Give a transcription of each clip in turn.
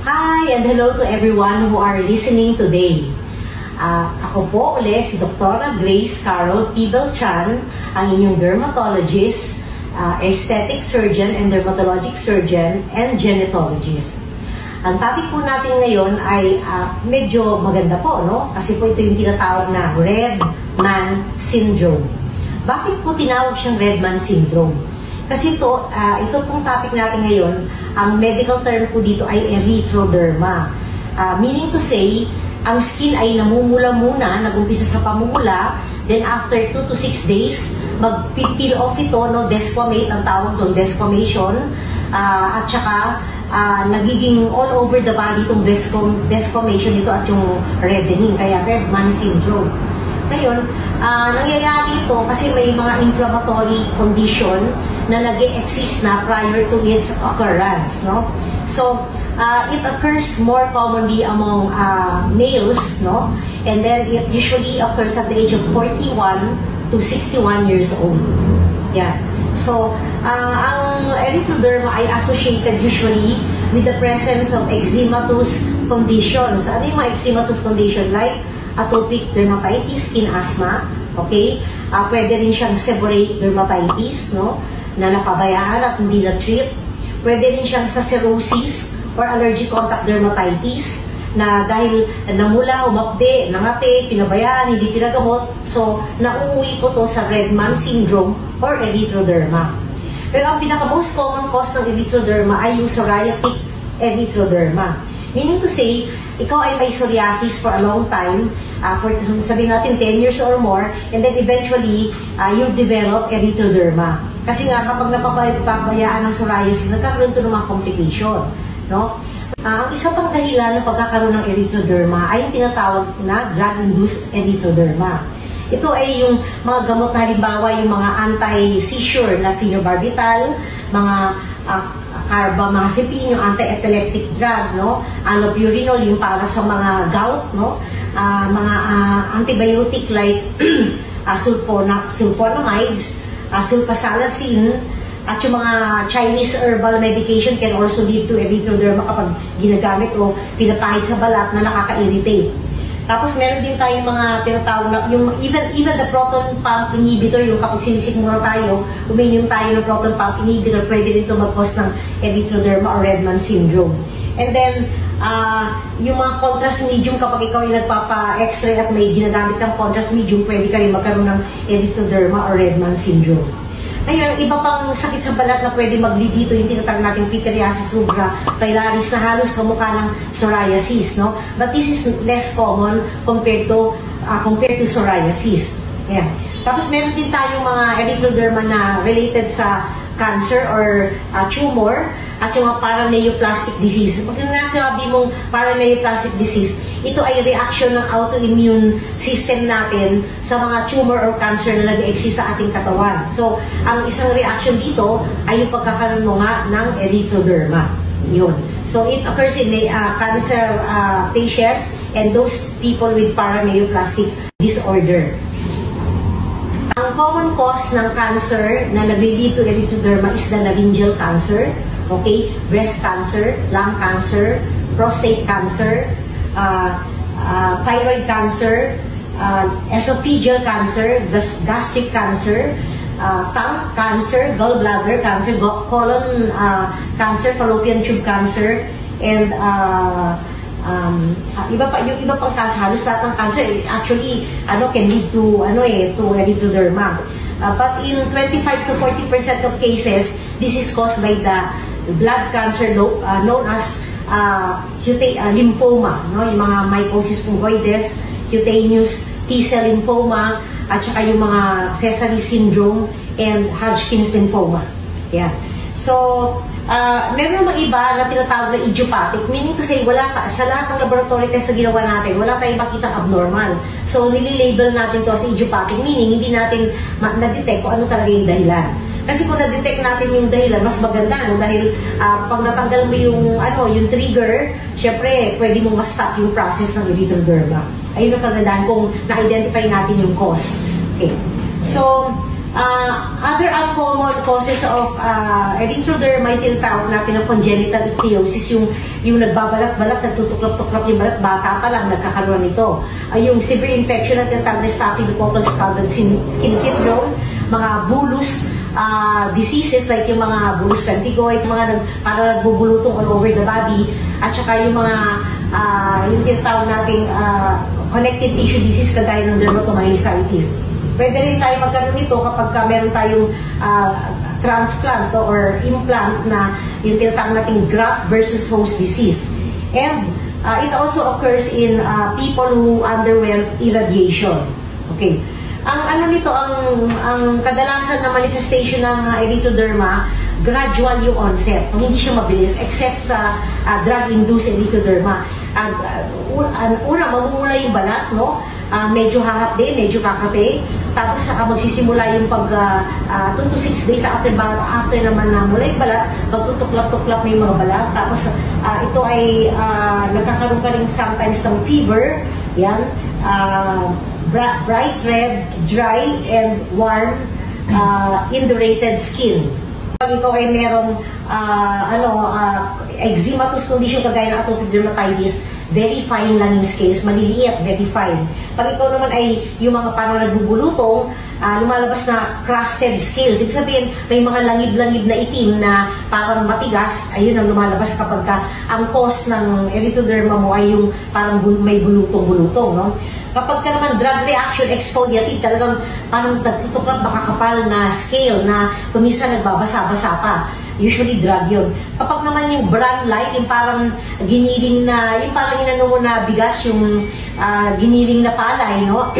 Hi and hello to everyone who are listening today. Ako po ulit si Dr. Grace Carol P. Beltran, ang inyong dermatologist, aesthetic surgeon and dermatologic surgeon and genetologist. Ang topic po natin ngayon ay medyo maganda po, no? Kasi po ito yung tinatawag na Red Man Syndrome. Bakit po tinawag siyang Red Man Syndrome? Kasi ito pong topic natin ngayon, ang medical term po dito ay erythroderma. Meaning to say, ang skin ay namumula muna, nag-umpisa sa pamumula, then after 2 to 6 days, mag-peel off ito, no, desquamate, ang tawag doon, desquamation, at saka nagiging all over the body itong desquamation dito at yung reddening, kaya Red Man Syndrome. Ngayon, nangyayari ito kasi may mga inflammatory condition na nag-exist na prior to its occurrence, no? So, it occurs more commonly among males, no? And then it usually occurs at the age of 41 to 61 years old. Yeah. So, ang erythroderma ay associated usually with the presence of eczematous conditions. Ano yung mga eczematous condition? Like atopic dermatitis, skin asthma, okay? Pwede rin siyang seborrheic dermatitis, no? Na napabayaan at hindi na-treat. Pwede rin siyang sa cirrhosis or allergic contact dermatitis na dahil namula, umapde, nangate, pinabayaan, hindi pinagamot. So, nauuwi po to sa Red Man Syndrome or erythroderma. Pero ang pinaka-most common cause ng erythroderma ay yung psoriatic erythroderma. Meaning to say, ikaw ay may psoriasis for a long time, for sabihin natin 10 years or more, and then eventually, you develop erythroderma. Kasi nga, kapag napapabayaan ng psoriasis, nagkakaroon ito ng mga complication. No? Ang isa pang dahilan ng pagkakaroon ng erythroderma ay yung tinatawag na drug-induced erythroderma. Ito ay yung mga gamot na halimbawa, yung mga anti-seizure na phenobarbital, mga carbamazepine, yung anti-epileptic drug, no? Allopurinol, yung para sa mga gout, no? Mga antibiotic like sulfonamides, sulfasalazine, at yung mga Chinese herbal medication can also lead to erythroderma kapag ginagamit o pinapahid sa balat na nakaka-irritate. Tapos meron din tayong mga tinatawag na, yung even the proton pump inhibitor, yung kapag sinisikmura tayo, uminom tayo ng proton pump inhibitor, pwede rin ito mag-cause ng erythroderma or Red Man Syndrome. And then, yung mga contrast medium, kapag ikaw ay nagpapa-x-ray at may ginagamit ng contrast medium, pwede kayo magkaroon ng erythroderma or Red Man Syndrome. Ngayon, iba pang sakit sa balat na pwede mag-lead dito, yung tinatawag natin pityriasis rubra pilaris na halos kamukha ng psoriasis, no? But this is less common compared to psoriasis. Yeah. Tapos meron din tayong mga erythroderma na related sa cancer or tumor at yung mga paraneoplastic disease. Pag nasabi mong paraneoplastic disease, ito ay reaction ng autoimmune system natin sa mga tumor or cancer na nag-exist sa ating katawan. So, ang isang reaction dito ay yung pagkakaroon mo nga ng erythroderma. Yun. So, it occurs in cancer patients and those people with paraneoplastic disorder. Ang common cause ng cancer na nag-lead to erythroderma is the laryngeal cancer, okay, breast cancer, lung cancer, prostate cancer, thyroid cancer, esophageal cancer, gastric cancer, tongue cancer, gallbladder cancer, colon cancer, fallopian tube cancer, and yung iba pang cancer, halos lahat ng cancer actually can lead to erythroderma. But in 25 to 40% of cases, this is caused by the blood cancer known as lymphoma, no? Yung mga mycosis fungoides, cutaneous T-cell lymphoma, at saka yung mga Sézary syndrome and Hodgkin's lymphoma. Yeah. So, meron naman iba na tinatawag na idiopathic, meaning to say, sa lahat ng laboratory test na ginawa natin, wala tayong makitang abnormal. So, nililabel natin to as idiopathic, meaning hindi natin na-detect kung ano talaga yung dahilan. Kasi kung na-detect natin yung dahilan, mas maganda, no? Dahil pag natanggal mo yung trigger, syempre, pwede mong ma-stop yung process ng erythroderma. Ayun ang kagandahan kung na-identify natin yung cause. Okay. So, Other uncommon causes of erythroderma, tinatawag natin ng congenital ichthyosis, yung nagbabalat-balat, nagtutuklap-tuklap yung balat, bata pa lang nagkakaroon nito. Yung severe infection na tinatawag na Staphylococcal scalded skin syndrome, mga bullous diseases like yung mga bullous pemphigoid, mga para nagbubulutong all over the body, at saka yung mga yung tinatawag nating connective tissue disease kagaya ng dermatomyositis. Pwede rin tayo magkaroon nito kapag meron tayong transplant or implant na yung tinatawag nating graft versus host disease. And it also occurs in people who underwent irradiation. Okay. Ang ano nito, ang kadalasan na manifestation ng erythroderma, gradual yung onset. Hindi siya mabilis except sa drug-induced erythroderma. Una, mamumula yung balat, no? Medyo hahapde, medyo kakate. Tapos saka magsisimula yung 2 to 6 days after naman na mula yung balat, magtutuklap-tuklap na yung mga balat. Tapos ito ay nagkakaroon ka rin sometimes ng fever. Yan. Bright red, dry, and warm, indurated skin. Pag ikaw ay merong eczematous condition kagaya ng atopic dermatitis, very fine lang yung scales, maliliit, very fine. Pag ikaw naman ay yung mga parang nagbubulutong, lumalabas na crusted scales. Ibig sabihin, may mga langib-langib na itim na parang matigas, ayun ang lumalabas kapag ang cause ng erythroderma mo ay yung parang may bulutong-bulutong, no? Kapag ka naman drug reaction exfoliative, talagang parang nagtutuklap makakapal na scale na kuminsan nagbabasa-basa pa. Usually drug yun. Kapag naman yung brown light, yung parang giniling na, yung parang inano mo na bigas, yung giniling na palay, no?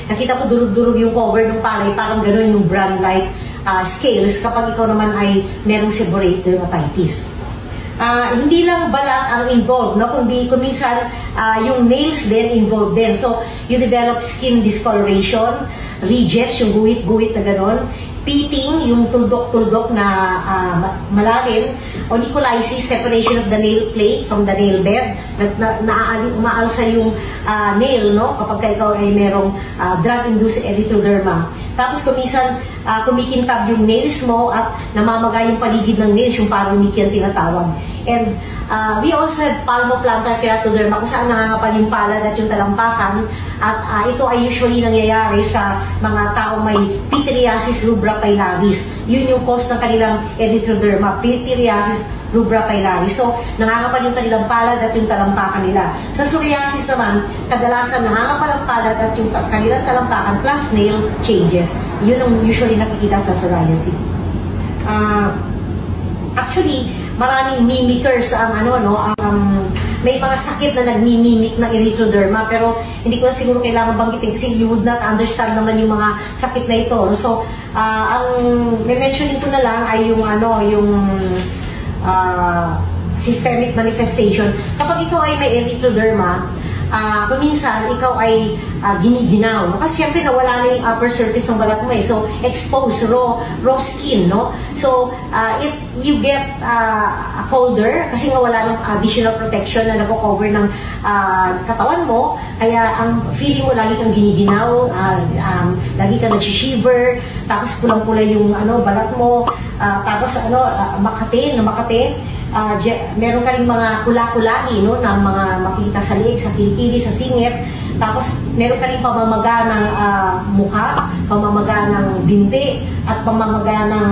Nakita ko durug-durug yung cover ng palay, parang gano'n yung brown light scales kapag ikaw naman ay merong seborrheic dermatitis. Hindi lang balat ang involved, no? Kundi minsan yung nails din involved din. So, you develop skin discoloration, ridges, yung guhit-guhit na gano'n, pitting, yung tuldok-tuldok na malalim, onycholysis, separation of the nail plate from the nail bed, umaalsa yung nail, no? Kapag ikaw ay merong drug-induced erythroderma. Tapos kumisan, kumikintab yung nails mo at namamaga yung paligid ng nails, yung parang Mickey ang tinatawag. And we also have palmoplantar keratoderma kung saan nangangapal yung palad at yung talampakan. At ito ay usually nangyayari sa mga taong may pityriasis rubra pilaris. Yun yung cause ng kanilang erythroderma, pityriasis rubra pilaris. So, nangangapal yung kanilang palad at yung talampakan nila. Sa psoriasis naman, kadalasan nangangapal ang palad at yung kanilang talampakan plus nail changes. Yun ang usually nakikita sa psoriasis. Actually, maraming mimickers ang may mga sakit na nagmimimik ng erythroderma, pero hindi ko na siguro kailangan banggitin kasi you would not understand naman yung mga sakit na ito. So, ang mentionin ko na lang ay yung systemic manifestation. Kapag ikaw ay may erythroderma, kuminsan ikaw ay giniginaw, no? Kasi siyempre nawala na yung upper surface ng balat mo eh. So, exposed, raw skin, no? So, you get colder kasi nga wala ng additional protection na nag-cover ng katawan mo. Kaya ang feeling mo, lagi kang giniginaw, lagi kang nag-shiver, tapos pulang-pulay yung balat mo, tapos makate. Meron ka rin mga kula-kulani, no, na mga makikita sa leeg, sa kilikili, sa singit. Tapos meron ka rin pamamaga ng mukha, pamamaga ng binti, at pamamaga ng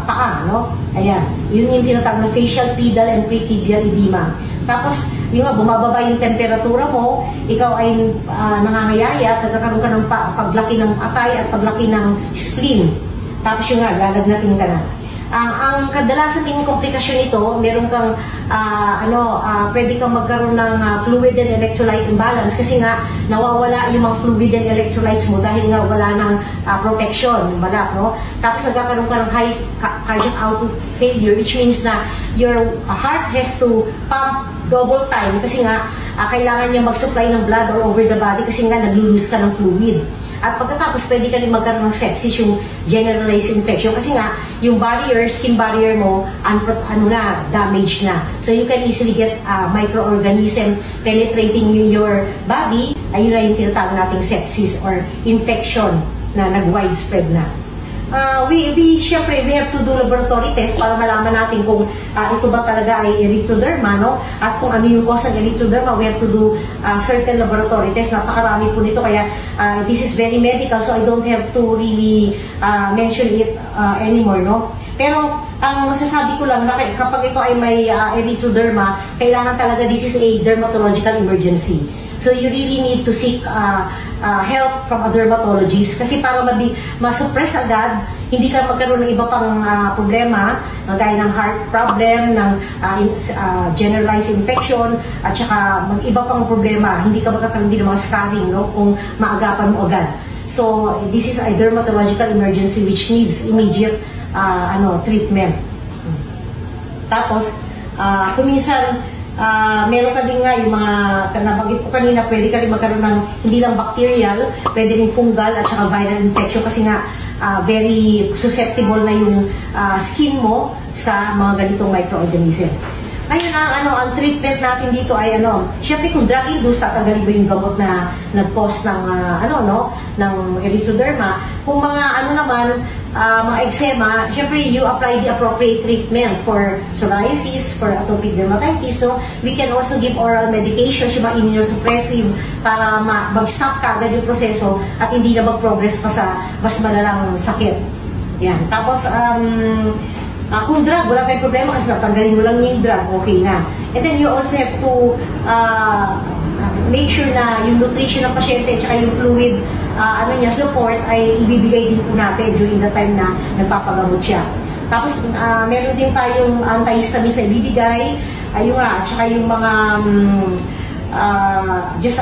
paa, no? Ayan, yun yung tinatawag na facial, pedal, and pretibial edema. Tapos, yung bumababa yung temperatura mo, ikaw ay nangangayayat, nagkakaroon ka ng paglaki ng atay at paglaki ng spleen. Tapos yung lalagnatin ka na. Ang kadalasan ding komplikasyon nito, meron kang pwede kang magkaroon ng fluid and electrolyte imbalance kasi nga nawawala yung mga fluid and electrolytes mo dahil nga wala ng protection yung balat, no? Tapos nagkakaroon ka ng high cardiac output failure, which means na your heart has to pump double time kasi nga kailangan niya mag-supply ng blood all over the body kasi nga naglulose ka ng fluid. At pagkatapos, pwede ka rin magkaroon ng sepsis, yung generalized infection. Kasi nga, yung barrier, skin barrier mo, damaged na. So, you can easily get microorganism penetrating your body. Ayun na yung tinatawag nating sepsis or infection na nag-widespread na. Syempre, we have to do laboratory test para malaman natin kung ito ba talaga ay erythroderma, no? At kung ano yung cause ng erythroderma, we have to do certain laboratory test. Napakarami po nito, kaya this is very medical, so I don't have to really mention it anymore, no? Pero, ang masasabi ko lang na kapag ito ay may erythroderma, kailangan talaga this is a dermatological emergency. So you really need to seek help from a dermatologist kasi para ma-suppress agad, hindi ka magkaroon ng iba pang problema, gaya ng heart problem, ng generalized infection, at saka iba pang problema, hindi ka magkakaroon din ng mga scarring, no, kung maagapan mo agad. So this is a dermatological emergency which needs immediate treatment. Tapos, kung minsan, meron ka din nga yung mga, nabanggit ko kanina, pwede ka rin magkaroon ng hindi lang bacterial, pwede rin fungal at saka viral infection kasi nga very susceptible na yung skin mo sa mga ganitong microorganism. Ngayon, ang treatment natin dito ay syempre kung drug-induced, tatanggalin ba yung gamot na nag-cause ng, ng erythroderma. Kung mga mga eczema, syempre you apply the appropriate treatment for psoriasis, for atopic dermatitis, no? We can also give oral medication, yung mga immunosuppressive, para mag-stop kagad yung proseso at hindi na mag-progress pa sa mas malalang sakit. Yan. Tapos, kung drug, wala tayong problema kasi natanggalin mo lang yung drug, okay na. And then you also have to make sure na yung nutrition ng pasyente at yung fluid support ay ibibigay din po natin during the time na nagpapagamot siya. Tapos, meron din tayong antihistamines na ibibigay, at saka yung mga just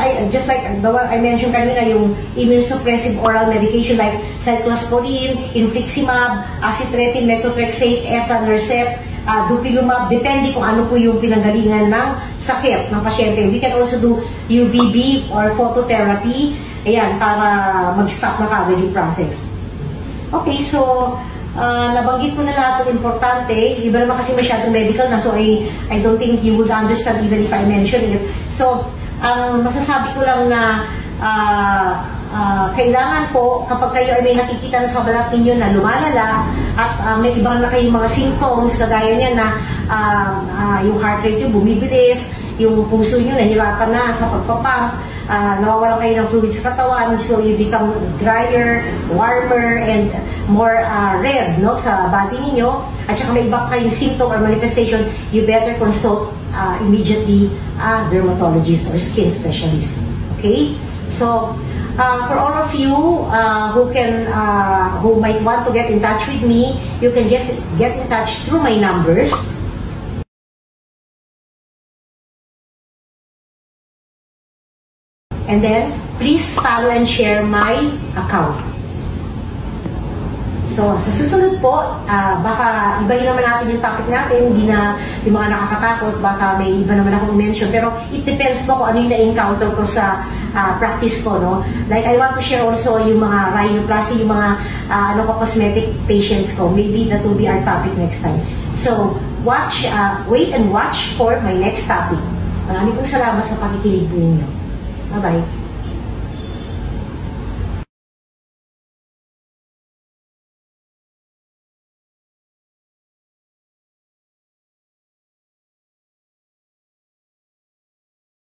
like the one I mentioned kanina, yung immunosuppressive oral medication like cyclosporine, infliximab, acitretin, methotrexate, etanercept, dupilumab, depende kung ano po yung pinanggalingan ng sakit ng pasyente. We can also do UVB or phototherapy, ayan, para mag-stop na kagad yung process. Okay, so nabanggit ko na lahat ng importante. Iba naman kasi masyadong medical na, so I don't think you would understand even if I mention it. So, ang masasabi ko lang na kailangan po, kapag kayo ay may nakikita na sa balat ninyo na lumalala at may ibang na kayong mga symptoms, kagaya niya na yung heart rate nyo bumibilis, yung puso nyo nahirapan na sa pagpapump, nawawalan kayo ng fluid sa katawan, so you become drier, warmer, and more red, no, sa body ninyo, at saka may iba kayong symptom or manifestation, you better consult immediately a dermatologist or skin specialist. Okay? So, for all of you who might want to get in touch with me, you can just get in touch through my numbers. And then, please follow and share my account. So, sa susunod po, baka ibahin naman natin yung topic natin, hindi na yung mga nakakatakot, baka may iba naman akong mention, pero it depends po kung ano yung na-encounter ko sa practice ko, no? Like, I want to share also yung mga rhinoplasty, yung mga cosmetic patients ko. Maybe that will be our topic next time. So, wait and watch for my next topic. Maraming salamat sa pakikinig po ninyo. Bye-bye.